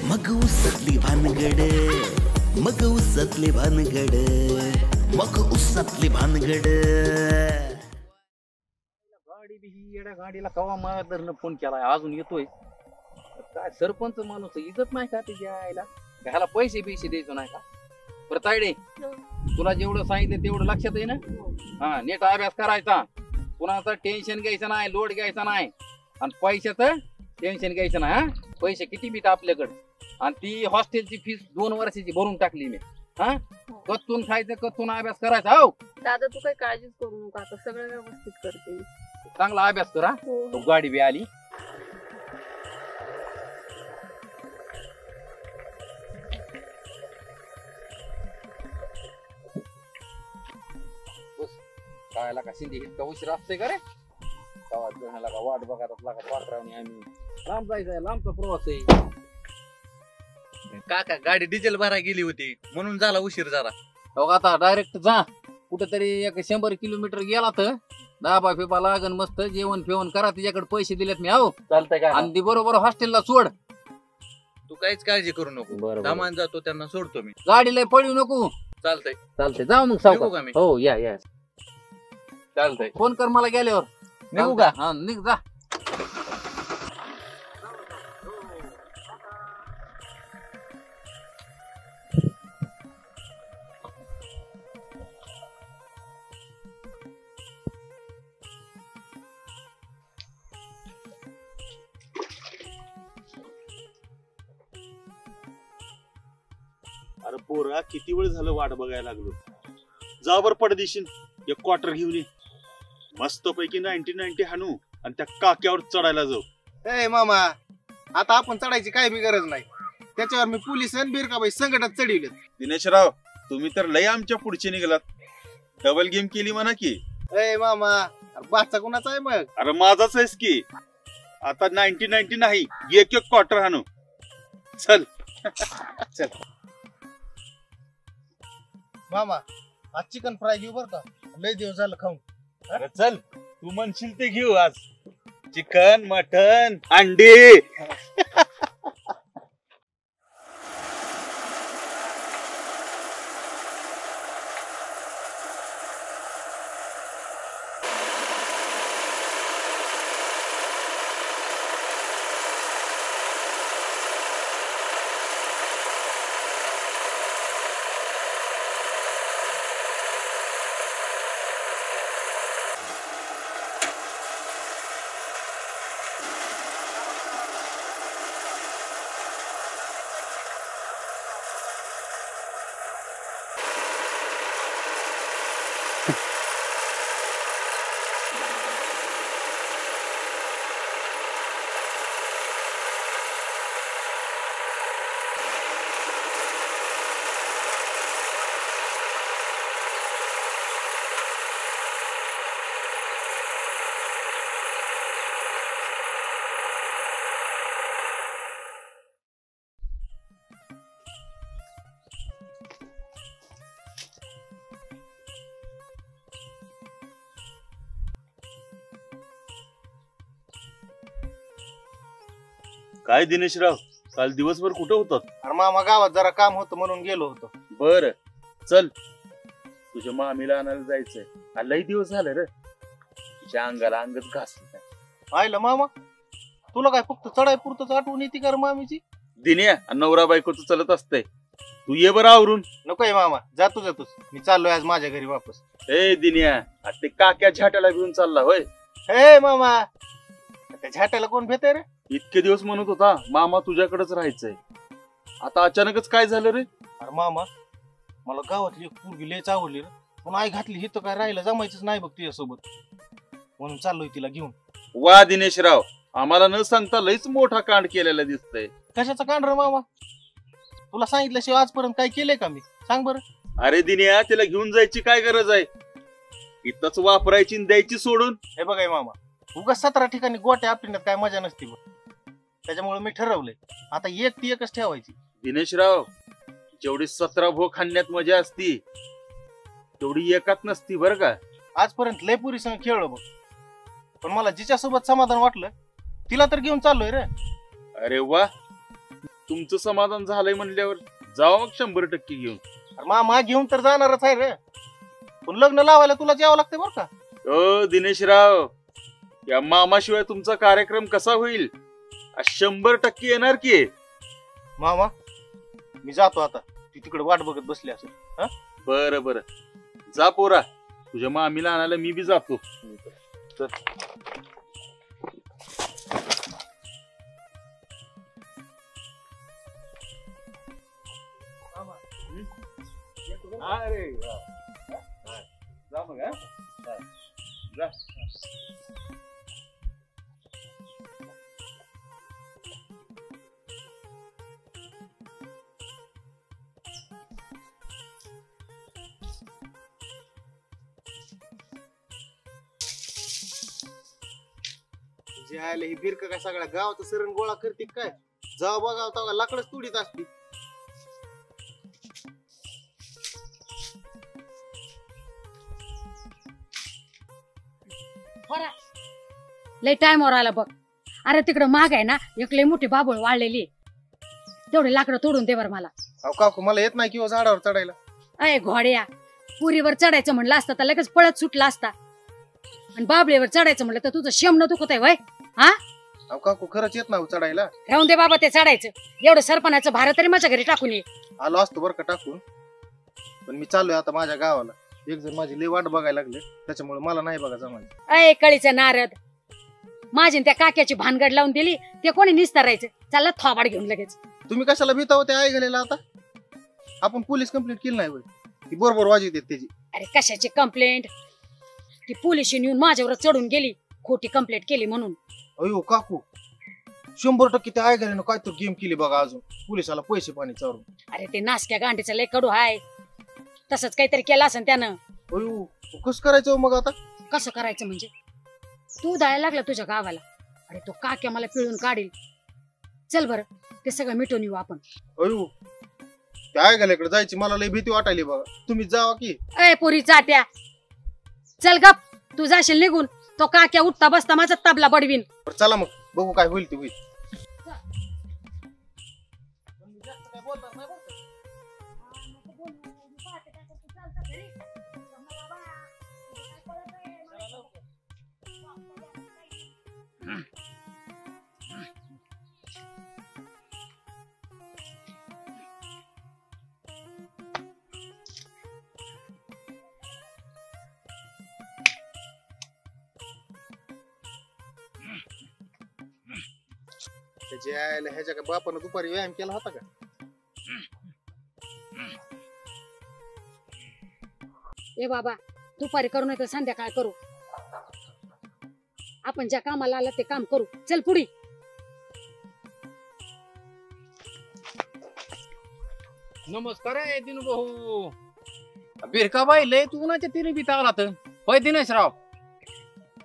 मग उसतली भानगड, मग उसतली भानगड, मग उसतली भानगड. गाडी बी ही येड्या गाडीला कवा माधरनं फोन केलाय अजून येतोय. काय सरपंच माणूस इज्जत नाही का त्याच्या आईला? ह्याला पैसे द्यायचो नाही का? बरं तायडे, तुला जेवढं सांगितलं तेवढं लक्षात आहे ना? हा, नीट अभ्यास करायचा, कुणाचं टेन्शन घ्यायचं नाही, लोड घ्यायचा नाही, आणि पैशाचं टेन्शन घ्यायचं नाही. हा, पैसे किती बी आपल्याकडे, आणि ती हॉस्टेलची फीस 2 वर्षाची भरून टाकली मी. हा, कत्तून खायचं, कत्तून अभ्यास करायचा. हो दादा, तू काही काळजीच करू नका, आता सगळं व्यवस्थित करते मी. चांगला अभ्यास करा. तो गाडी बी आली. खायला का शिंदे इतका उशीर असते का रे? गावात जाण्याला का वाट बघत वाटरावणी आम्ही लांब जायचंय, लांबचा प्रवास आहे. काका गाडी डिझेल भरायला गेली होती म्हणून झाला उशीर जरा. हो, आता डायरेक्ट जा कुठेतरी 100 किलोमीटर गेला तर दाबा फिबा लागन, मस्त जेवण फेवण करा. तिच्याकडे पैसे दिलेत मी. हो चालतंय का? आणि ती बरोबर हॉस्टेलला सोड. तू काहीच काळजी करू नको, सामान जातो त्यांना सोडतो मी. गाडीला पळू नको. चालतंय जाऊ मग निघू सावकाश. का मी? हो या चालतंय. फोन कर मला गेल्यावर. निघू का? हा, निघ जा. अरे पोरा, किती वेळ झालं वाट बघायला लागलो. जा बर पडदिशीन एक क्वार्टर घेऊन ये. मस्त पैकी 90 हाणू आणि त्या काक्यावर चढायला जाऊ. ए मामा, आता आपण चढायची काय बी गरज नाही. त्याच्यावर मी पोलीस आणि बिरकाबाई संकटात चढवलेत. दिनेशराव, तुम्ही तर लय आमच्या पुढचे निघालात. डबल गेम केली म्हणा की. ए मामा, बाचा कुणाचा आहे मग? अरे माझाच आहेस की. आता 90 नाही, एक क्वार्टर हाणू. चल चल मामा, आज चिकन फ्राय घेऊ बर का, लय दिवस झालं खाऊन. अरे चल, तू म्हणशील ते घेऊ आज. चिकन, मटन, अंडी. काय दिनेशराव, काल दिवसभर कुठं होतात? अरे मामा, गावात जरा काम होतं म्हणून गेलो होतो. बर, चल तुझ्या मामीला आणायला जायचंय. लई दिवस झाले रे. तिच्या अंगाला अंगच घासलं. पाहिलं मामा, तुला काय फक्त चढाई पुरतच आठवण येते का रे मामीची? दिन्या, नवरा बायकोच चलत असतंय. तू ये बरं आवरून. नकोय मामा, जातोच मी चाललोय आज माझ्या घरी वापस. ए दिन्या, ते काक्या झाट्याला घेऊन चालला होय? हे मामा, त्या झाट्याला कोण भेटे रे? इतके दिवस म्हणत होता मामा तुझ्याकडेच राहायचंय. आता अचानकच काय झालं रे? अरे मामा, मला गावातली एक पोरगी लयच आवडली रे, पण आई घातली ही तर काय राहिलं जमायचंच नाही बघ तुझ्यासोबत, म्हणून चाललोय तिला घेऊन. वा दिनेशराव, आम्हाला न सांगता लईच मोठा कांड केलेला दिसतंय. कशाचा कांड रे मामा? तुला सांगितल्याशिवाय आजपर्यंत काय केलंय का मी? सांग बरं. अरे दिन्या, तिला घेऊन जायची काय गरज आहे? इथंच वापरायची आणि द्यायची सोडून. हे बघाय मामा, उगाच 17 ठिकाणी गोट्या आपल्यात काय मजा नसती बघ. त्याच्यामुळे मी ठरवलंय आता ती एकच ठेवायची. दिनेशराव, जेवढी 17 भोग खाण्यात मजा असती तेवढी एकात नसती बर का. आजपर्यंत लय पुरी संग खेळलो बघ, पण मला जिच्यासोबत समाधान वाटलं तिला तर घेऊन चाललोय रे. अरे वा, तुमचं समाधान झालंय म्हणल्यावर जावा मग 100% घेऊन. अरे मामा घेऊन तर जाणारच आहे रे, पण लग्न लावायला तुला यावं लागतंय बरं का. दिनेशराव, या मामाशिवाय तुमचा कार्यक्रम कसा होईल? 100% येणार की. मामा मी जातो आता, ती तिकडे वाट बघत बसली असेल. बरं बरं, जा पोरा, तुझ्या मामीला आणायला मी बी जातो. अरे जा मग. जा. जे आले ही बिरक काय सगळ्या गावात सरण गोळा करते काय? जाऊ बघा तेव्हा लाकडच तुडीत असते. लय टाइमवर आला बघ. अरे तिकडं माग आहे ना एक लय मोठी बाबूळ वाळलेली, तेवढे लाकडं तोडून दे बरं मला. अहो काकू मला येत नाही किंवा झाडावर चढायला. अय घोड्या, पुरीवर चढायचं म्हणलं असतं तर लगेच पळत सुटला असता, आणि बाबळीवर चढायचं म्हणलं तर तुझं शेमनं दुखत आहे वय. हा अहो काकू खरंच येत नाही चढायला. राहून दे बाबा ते चढायचं. एवढं सरपणाचं भार तरी माझ्या घरी टाकून ये. आलो असतो बरं का टाकून, पण मी चाललोय आता माझ्या गावाला. एक जण माझी लय वाट बघायला लागले, त्याच्यामुळे मला नाही बघा जमायचं. अय कळीचं नारद, माझी त्या काक्याची भानगड लावून दिली, ते कोणी निस्तारायचं. चालला थोबाड घेऊन लगेच. तुम्ही कशाला भीता होते आई घालायला? आता आपण पोलीस कंप्लेंट केली नाही होय, ती बरोबर वाजवत त्याची. अरे कशाची कंप्लेंट? ती पोलिशी येऊन माझ्यावर चढून गेली, खोटी कंप्लेंट केली म्हणून. अयो काकू 100% त्या आई घालायला काय तर गेम केली बघा अजून, पोलिसाला पैसे पाणी चारून. अरे ते नासक्या गांडीचं लय कडू हाय, तसंच काहीतरी केलं असं त्यानं. अयो कसं करायचं मग आता? कसं करायचं म्हणजे? तू जायला लागला तुझ्या गावाला, अरे तो काक्या मला पिळून काढील. चल बरं ते सगळं मिटून येऊ आपण. अयो त्या आई घालायकडे जायची मला लय भीती वाटायली बघा. तुम्ही जावा की. अय पुरी चाट्या, चल गप, तू जाशील निघून. तो काक्या उठता बसता माझा तबला बडवीन. चला मग बघू काय होईल ते होईल. ह्याच्या का बापानं दुपारी व्यायाम केला होता का? ए बाबा, दुपारी करू नाही तर संध्याकाळ करू. आपण ज्या कामाला आलं ते काम करू. चल पुढे. नमस्कार आहे दिनू भाऊ. बिरकाबाई लय तू उन्हाच्या तिने बी तावला तर. होय दिनेशराव,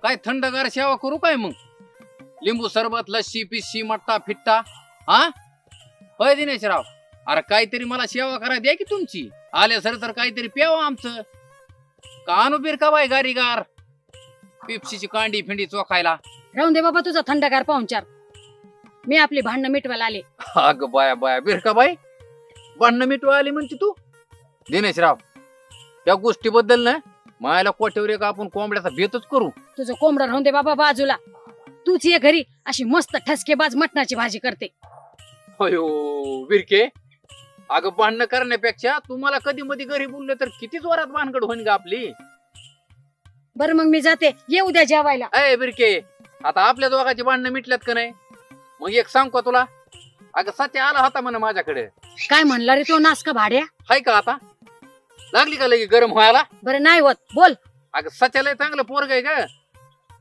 काय थंडगार सेवा करू काय मग? लिंबू सरबत, लस्सी पिस्सी, मट्टा फिट्टा. हा होय दिनेशराव, अरे काहीतरी मला सेवा करा द्या की तुमची. आल्या सर तर काहीतरी प्यावं आमचं. का आणू बिरकाबाई गारीगार पिप्सीची कांडी फिंडी चोखायला? राहून दे बाबा तुझा थंडगार पाहुणचार. मी आपली भांडणं मिटवायला आले. अग बाया बाया, बिरकाबाई भांडणं मिटवा आली म्हणते तू? दिनेशराव, त्या गोष्टीबद्दल ना मायाला कोट्यावर एक आपण कोंबड्याचा बेतच करू. तुझं कोंबडं राहून दे बाबा बाजूला. तूच ये घरी, अशी मस्त ठसकेबाज मटणाची भाजी करते. अयो बिरके, अगं भांडणं करण्यापेक्षा तुम्हाला कधी मध्ये घरी बोललं तर किती जोरात भानगड होईन का आपली. बरं मग मी जाते, ये उद्या जेवायला. अय बिरके, आता आपल्या दोघांची भांडणं मिटल्यात का नाही? मग एक सांग का तुला, अगं सत्य आला होता म्हणे माझ्याकडे. काय म्हणला रे तो नासका भाड्या? हाय का आता लागली का लगी गरम व्हायला? बरं नाही होत, बोल. अगं सच्याला चांगलं पोरग आहे का?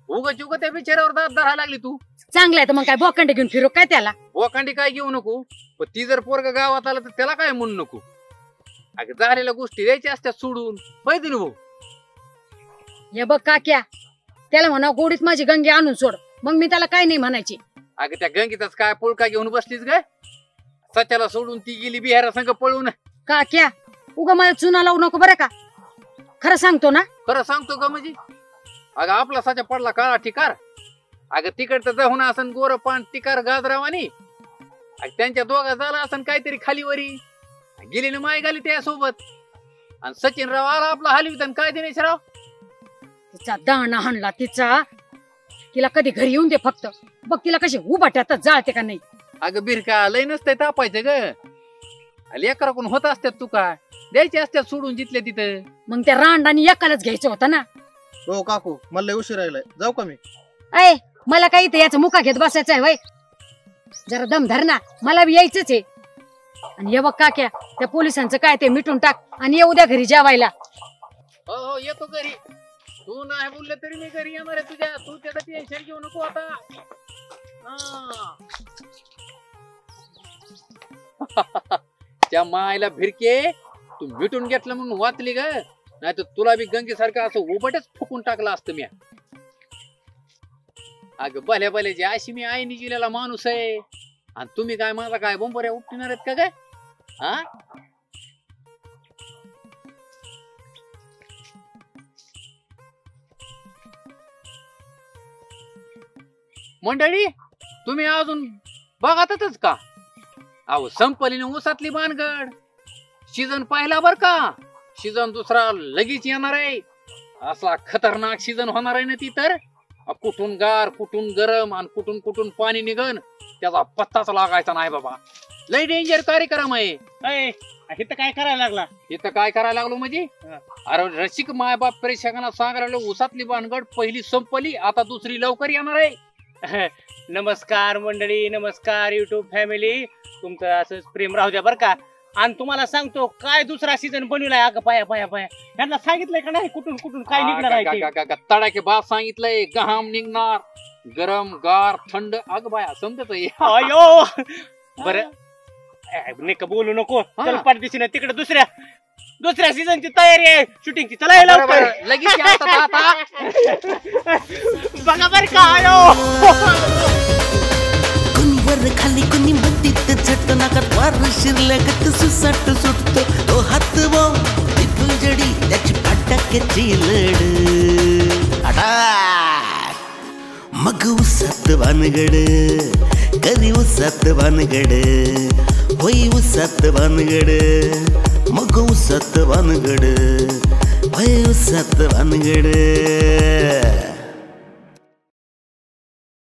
उगाच उगा त्या बिचाऱ्यावर दात धरायला लागली तू. चांगलं आहे तर मग काय बोकांडे घेऊन फिरू काय त्याला? बोकांडी काय घेऊ नको, पण ती जर पोरग गावात आलं तर त्याला काय म्हणू नको. अगं झालेल्या गोष्टी द्यायच्या असत्या सोडून. पाहिजे ना भाऊ. हे बघ काक्या, त्याला म्हणा गोडीत माझी गंगी आणून सोड, मग मी त्याला काय नाही म्हणायची. अगं त्या गंगीचाच काय पुळका घेऊन बसलीच काय? सच्याला सोडून ती गेली बिहारा संग पळून. काक्या उगा मला चुना लावू नको बरं का. खरं सांगतो ना? खरं सांगतो का म्हणजे? अगं आपला सच्या पडला काळा टिकार. अगं तिकडचं जाऊन असं गोर पान टिकार गाजरावानी. आणि त्यांच्या दोघा झाला असं काहीतरी खालीवरी गेली ना माय घाली त्यासोबत आणि सचिनराव आला आपला हलवीत आणि काय दिनेशराव तिचा दाणा हाणला तिचा. तिला कधी घरी येऊन दे फक्त, बघ तिला कशी उभाट्यात जाळते का नाही. अगं बिरका लय नसतंय तापायचं ग, लेकराकडून होत असतात तू काय द्यायचे असतात सोडून जिथले तिथं. मग त्या रांडानी एकालाच घ्यायचं होतं ना. हो काकू, मला लय उशीर राहिलाय, जाऊ का मी? ऐ मला काही इथं याचा मुका घेत बसायचा आहे वय. जरा दम धर ना, मला बी यायचंच आहे. आणि ये बघ काक्या, त्या पोलिसांचं काय ते मिटून टाक आणि ये उद्या घरी जेवायला. हो हो येतो घरी. तू नाही बोललं तरी मी घरी येणार आहे तुझ्या. तू त्याला टेन्शन घेऊ नको आता. त्या मायला भिरके तू मिटून घेतलं म्हणून वाचली ग, नाही तर तुला बी गंगेसारखं असं उबटच फुकून टाकलं असतं मी. अगं भल्या भल्याची अशी मी आईनी जिलेला माणूस आहे आणि तुम्ही काय माझा काय बोंबऱ्या उपटिणार आहेत का काय? हा मंडळी तुम्ही अजून बघातच का? अहो संपलीने ऊसातली भानगड. सीझन पाहिला बर का, सीझन दुसरा लगेच येणार आहे. असा खतरनाक सीझन होणार आहे ना ती तर. कुठून गार कुठून गरम आणि कुठून कुठून पाणी निघन त्याचा पत्ताच लागायचा नाही बाबा. लय डेंजर कार्यक्रम आहे. इथं काय करायला लागला? इथं काय करायला लागलो म्हणजे? अरे रसिक मायबाप प्रेक्षकांना सांगायला ऊसातली भानगड पहिली संपली, आता दुसरी लवकर येणार आहे. नमस्कार मंडळी, नमस्कार युट्यूब फॅमिली. तुमचं असंच प्रेम राहू द्या बरं का. आणि तुम्हाला सांगतो काय दुसरा सीझन बनवलाय. अगं पाया पाया पाया यांना सांगितलंय का नाही कुठून कुठून काय निघणार आहे? तडाके बाद सांगितलंय. गहाम निघणार, गरम गार थंड. अग बाया समजत अयो बरं नेक बोलू नको. चल परदेशीनं तिकडे दुसऱ्या सीझनची तयारी आहे, शूटिंगची. चला लवकर लगेच बघा बर का. कुणी वर खाली कुणी मतीत झट नाकात वार शिरल्यागत सुसाट सुटतो तो हात वो ती फुलझडी त्याची फटाक्याची लढ. अटाक मग उसात भानगड, कधी उसात भानगड, होई उसात भानगड, मग उसात भानगड, होई उसात भानगड.